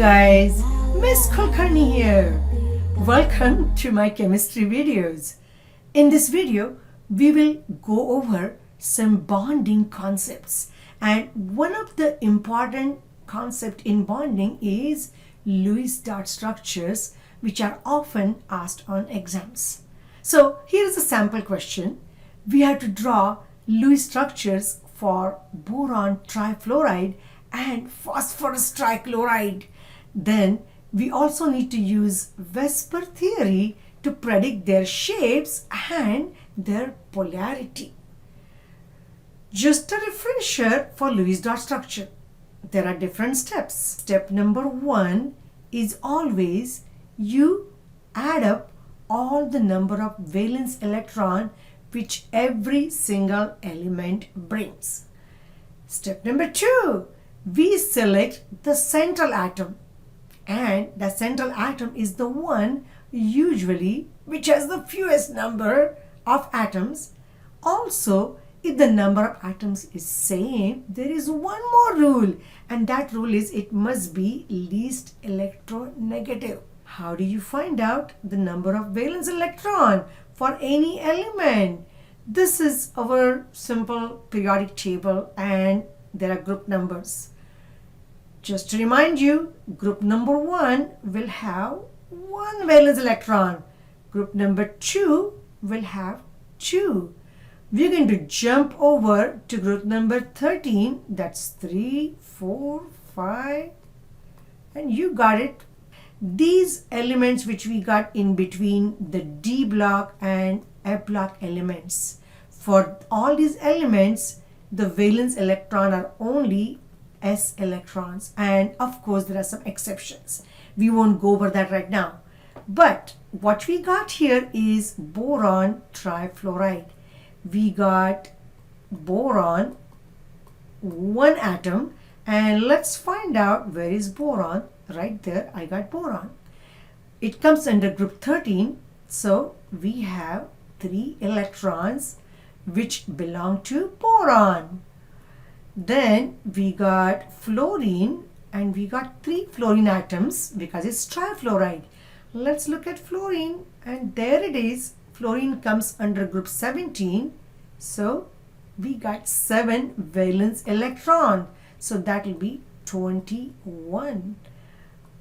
guys, Miss Kulkarni here. Welcome to my chemistry videos. In this video, we will go over some bonding concepts, and one of the important concept in bonding is Lewis dot structures, which are often asked on exams. So here is a sample question. We have to draw Lewis structures for boron trifluoride and phosphorus trichloride. Then we also need to use VSEPR theory to predict their shapes and their polarity. Just a refresher for Lewis dot structure. There are different steps. Step number 1 is always you add up all the number of valence electron which every single element brings. Step number 2, we select the central atom, and the central atom is the one usually which has the fewest number of atoms. Also, if the number of atoms is same, there is one more rule, and that rule is it must be least electronegative. How do you find out the number of valence electron for any element? This is our simple periodic table, and there are group numbers. Just to remind you, group number 1 will have 1 valence electron. Group number 2 will have 2. We're going to jump over to group number 13. That's 3, 4, 5, and you got it. These elements which we got in between the D block and F block elements. For all these elements, the valence electron are only S electrons, and of course there are some exceptions. We won't go over that right now. But what we got here is boron trifluoride. We got boron, 1 atom, and let's find out where is boron. Right there, I got boron. It comes under group 13, so we have 3 electrons which belong to boron. Then we got fluorine, and we got 3 fluorine atoms because it's trifluoride. Let's look at fluorine, and there it is. Fluorine comes under group 17, so we got 7 valence electron, so that will be 21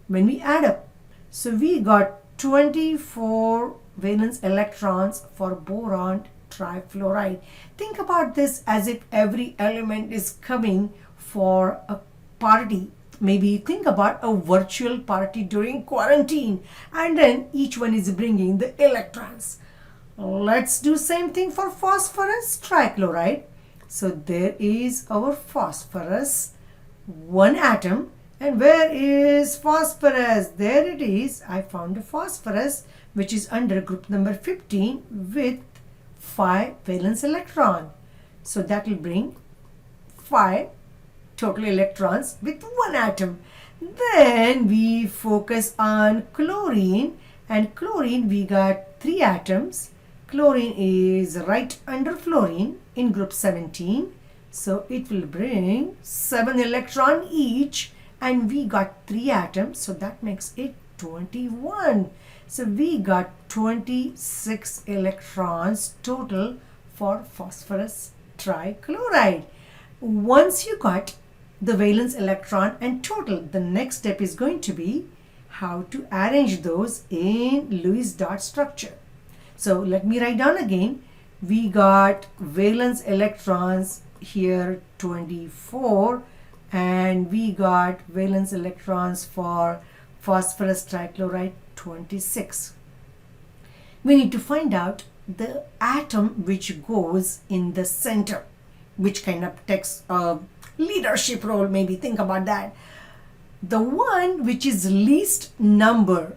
when we add up. So we got 24 valence electrons for boron trifluoride. Think about this as if every element is coming for a party. Maybe think about a virtual party during quarantine, and then each one is bringing the electrons. Let's do same thing for phosphorus trichloride. So there is our phosphorus, 1 atom. And where is phosphorus? There it is. I found a phosphorus which is under group number 15 with 5 valence electron. So that will bring 5 total electrons with 1 atom. Then we focus on chlorine, and chlorine we got 3 atoms. Chlorine is right under fluorine in group 17. So it will bring 7 electron each, and we got 3 atoms, so that makes it 21. So we got 26 electrons total for phosphorus trichloride. Once you got the valence electron and total, the next step is going to be how to arrange those in Lewis dot structure. So let me write down again. We got valence electrons here 24, and we got valence electrons for phosphorus trichloride 26. We need to find out the atom which goes in the center, which kind of takes a leadership role. Maybe think about that. The one which is least number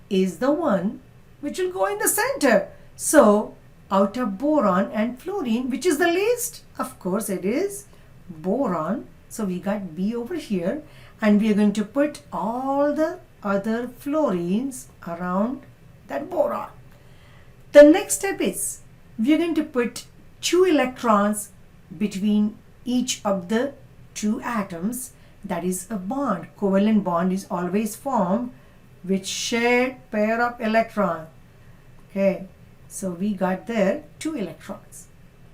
is the one which will go in the center. So out of boron and fluorine, which is the least? Of course it is boron. So we got B over here, and we are going to put all the other fluorines around that boron. The next step is we are going to put 2 electrons between each of the 2 atoms, That is a bond. Covalent bond is always formed with shared pair of electrons. Okay, so we got there 2 electrons.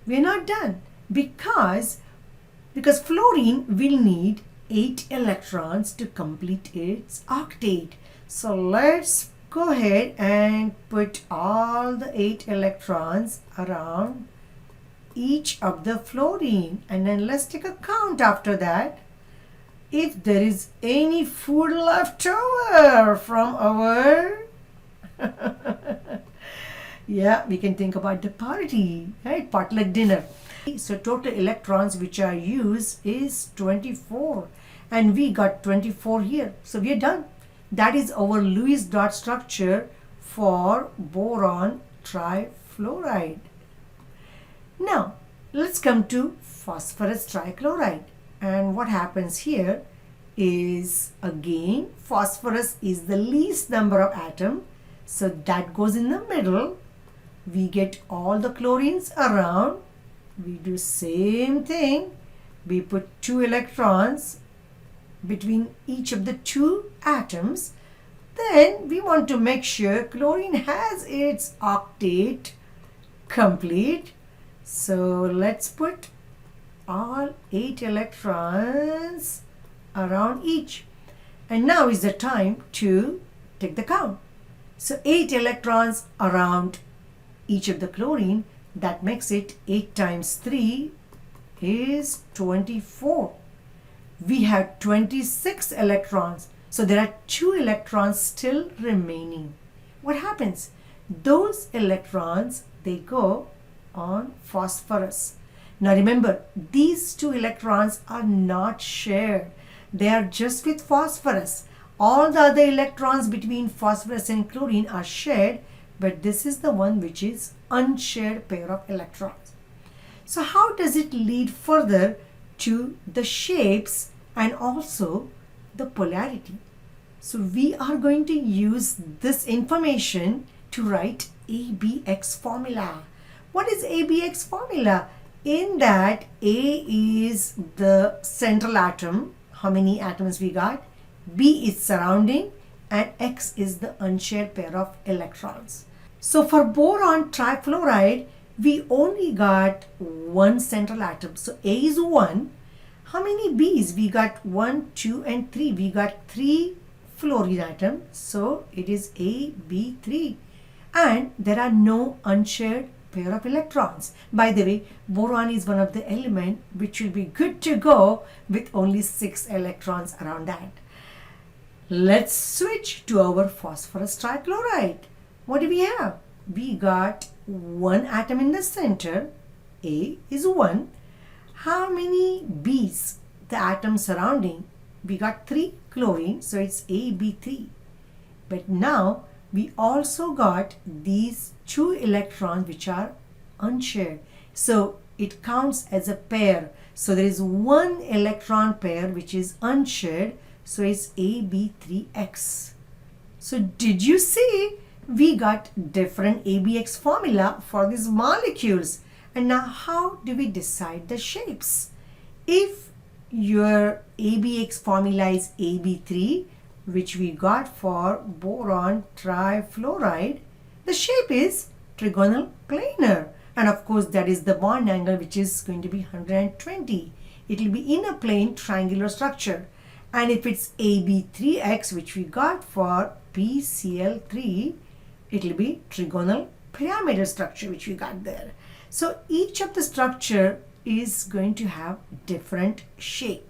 We're not done because fluorine will need 8 electrons to complete its octet. So let's go ahead and put all the 8 electrons around each of the fluorine, and then let's take a count after that. If there is any food left over from our yeah, we can think about the party, right? Potluck dinner. So total electrons which are used is 24, and we got 24 here. So we are done. That is our Lewis dot structure for boron trifluoride. Now let's come to phosphorus trichloride. And what happens here is, again, phosphorus is the least number of atom, so that goes in the middle. We get all the chlorines around. We do same thing. We put 2 electrons between each of the 2 atoms. Then we want to make sure chlorine has its octet complete. So let's put all 8 electrons around each. And now is the time to take the count. So 8 electrons around each of the chlorine, that makes it 8 times 3 is 24. We have 26 electrons. So there are 2 electrons still remaining. What happens? Those electrons, they go on phosphorus. Now remember, these 2 electrons are not shared. They are just with phosphorus. All the other electrons between phosphorus and chlorine are shared, but this is the one which is unshared pair of electrons. So how does it lead further to the shapes and also the polarity? So we are going to use this information to write ABX formula. What is ABX formula? In that, A is the central atom. How many atoms we got? B is surrounding, and X is the unshared pair of electrons. So for boron trifluoride, we only got 1 central atom. So A is 1. How many B's? We got 1, 2, and 3. We got 3 fluorine atoms. So it is AB3. And there are no unshared pair of electrons. By the way, boron is one of the elements which will be good to go with only 6 electrons around that. Let's switch to our phosphorus trichloride. What do we have? We got 1 atom in the center. A is 1. How many B's? The atom surrounding. We got 3 chlorine, so it's AB3. But now we also got these 2 electrons which are unshared. So it counts as a pair. So there is 1 electron pair which is unshared. So it's AB3X. So did you see? We got different ABX formula for these molecules. And now how do we decide the shapes? If your ABX formula is AB3, which we got for boron trifluoride, the shape is trigonal planar. And of course, that is the bond angle, which is going to be 120. It will be in a plane triangular structure. And if it's AB3X, which we got for PCl3, it will be trigonal pyramidal structure, which we got there. So each of the structure is going to have different shape.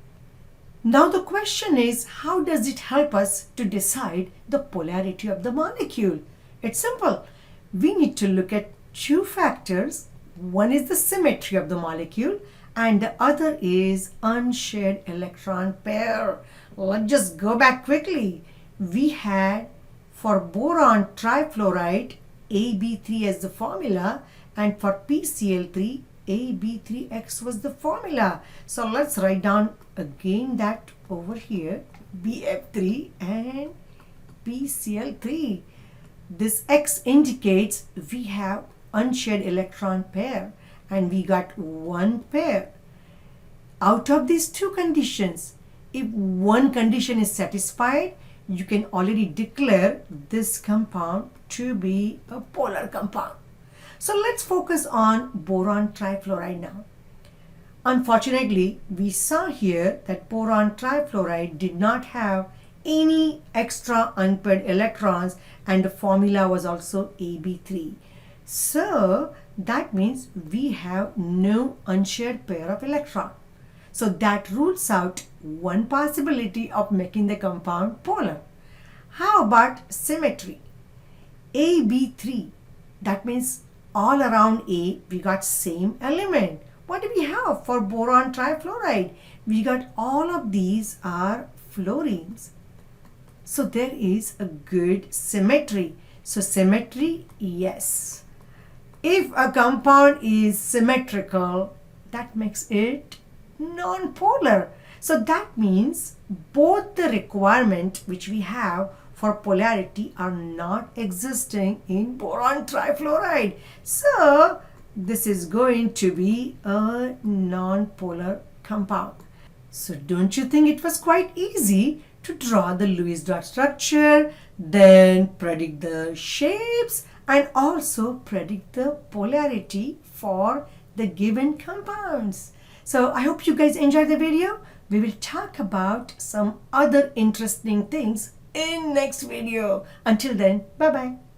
Now the question is, how does it help us to decide the polarity of the molecule? It's simple. We need to look at 2 factors. One is the symmetry of the molecule and the other is unshared electron pair. Let's just go back quickly. We had for boron trifluoride AB3 as the formula, and for PCl3 AB3X was the formula. So let's write down again that over here, BF3 and PCl3. This X indicates we have unshared electron pair and we got 1 pair. Out of these 2 conditions, if one condition is satisfied, you can already declare this compound to be a polar compound. So let's focus on boron trifluoride now. Unfortunately, we saw here that boron trifluoride did not have any extra unpaired electrons, and the formula was also AB3. So that means we have no unshared pair of electrons. So that rules out one possibility of making the compound polar. How about symmetry? AB3, that means all around A we got same element. What do we have for boron trifluoride? We got all of these are fluorines. So there is a good symmetry. So symmetry, yes. If a compound is symmetrical, that makes it non-polar. So that means both the requirement which we have for polarity are not existing in boron trifluoride. So this is going to be a non-polar compound. So don't you think it was quite easy to draw the Lewis dot structure, then predict the shapes, and also predict the polarity for the given compounds? So I hope you guys enjoyed the video. We will talk about some other interesting things in next video. Until then, bye-bye.